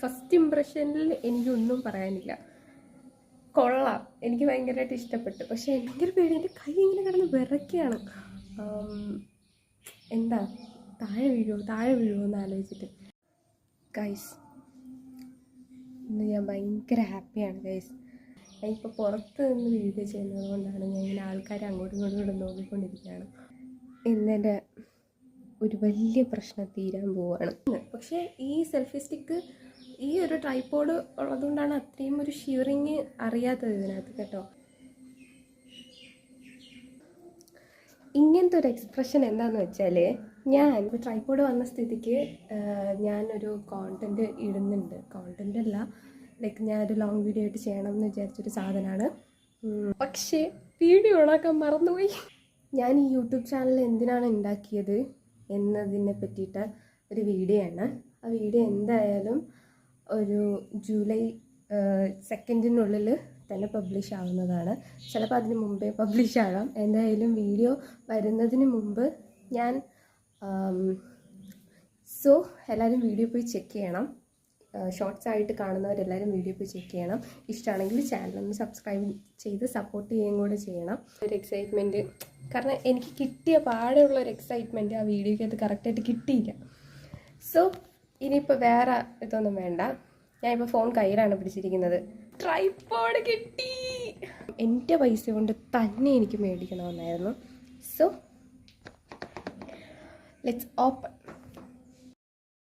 First ഇംപ്രഷനിൽ എനിക്കൊന്നും പറയാനില്ല. കൊള്ളാം, എനിക്ക് ഭയങ്കരമായിട്ട് ഇഷ്ടപ്പെട്ടു. പക്ഷേ എൻ്റെ ഒരു പേടി, എൻ്റെ കൈ ഇങ്ങനെ കിടന്ന് വിറയ്ക്കുകയാണ്. എന്താ താഴെ വീഴുമോ എന്ന് ആലോചിച്ചിട്ട്. ഗൈസ്, ഇന്ന് ഞാൻ ഭയങ്കര ഹാപ്പിയാണ് ഗൈസ്. ഞാൻ ഇപ്പോൾ പുറത്ത് നിന്ന് വീഡിയോ ചെയ്യുന്നത് കൊണ്ടാണ് ഞാൻ ഇങ്ങനെ ആൾക്കാരെ അങ്ങോട്ടും ഇങ്ങോട്ടും നോക്കിക്കൊണ്ടിരിക്കുകയാണ്. ഇന്നെൻ്റെ ഒരു വലിയ പ്രശ്നം തീരാൻ പോവുകയാണ്. പക്ഷേ ഈ സെൽഫി സ്റ്റിക്ക്, ഈ ഒരു ട്രൈപോഡ് ഉള്ളതുകൊണ്ടാണ് അത്രയും ഒരു ഷിവറിങ് അറിയാത്തത് ഇതിനകത്ത് കേട്ടോ. ഇങ്ങനത്തെ ഒരു എക്സ്പ്രഷൻ എന്താണെന്ന് വെച്ചാൽ, ഞാൻ ഇപ്പോൾ ട്രൈപോഡ് വന്ന സ്ഥിതിക്ക് ഞാനൊരു കോണ്ടൻറ്റ് ഇടുന്നുണ്ട്. കോണ്ടൻ്റ് അല്ല, ലൈക്ക് ഞാനൊരു ലോങ് വീഡിയോ ആയിട്ട് ചെയ്യണം എന്ന് വിചാരിച്ചൊരു സാധനമാണ്. പക്ഷേ വീഡിയോ ഓണാക്കാൻ മറന്നുപോയി. ഞാൻ ഈ യൂട്യൂബ് ചാനൽ എന്തിനാണ് ഉണ്ടാക്കിയത് എന്നതിനെ പറ്റിയിട്ട് ഒരു വീഡിയോ ആണ്. ആ വീഡിയോ എന്തായാലും ഒരു ജൂലൈ 2nd തന്നെ പബ്ലിഷ് ആവുന്നതാണ്. ചിലപ്പോൾ അതിന് മുമ്പേ പബ്ലിഷ് ആകാം. എന്തായാലും വീഡിയോ വരുന്നതിന് മുമ്പ് ഞാൻ എല്ലാവരും വീഡിയോ പോയി ചെക്ക് ചെയ്യണം. ഷോർട്സ് ആയിട്ട് കാണുന്നവരെല്ലാവരും വീഡിയോ പോയി ചെക്ക് ചെയ്യണം. ഇഷ്ടമാണെങ്കിൽ ചാനലൊന്ന് സബ്സ്ക്രൈബ് ചെയ്ത് സപ്പോർട്ട് ചെയ്യുകയും കൂടെ ചെയ്യണം. ഒരു എക്സൈറ്റ്മെൻറ്റ്, കാരണം എനിക്ക് കിട്ടിയ പാടെയുള്ള ഒരു എക്സൈറ്റ്മെൻറ്റ് ആ വീഡിയോയ്ക്ക് അത് കറക്റ്റായിട്ട് കിട്ടിയില്ല. സോ ഇനിയിപ്പോൾ വേറെ ഇതൊന്നും വേണ്ട. ഞാനിപ്പോൾ ഫോൺ കയ്യിലാണ് പിടിച്ചിരിക്കുന്നത്. ട്രൈപോഡ് കിട്ടി. എൻ്റെ പൈസ കൊണ്ട് തന്നെ എനിക്ക് മേടിക്കണമെന്നായിരുന്നു. So let's open.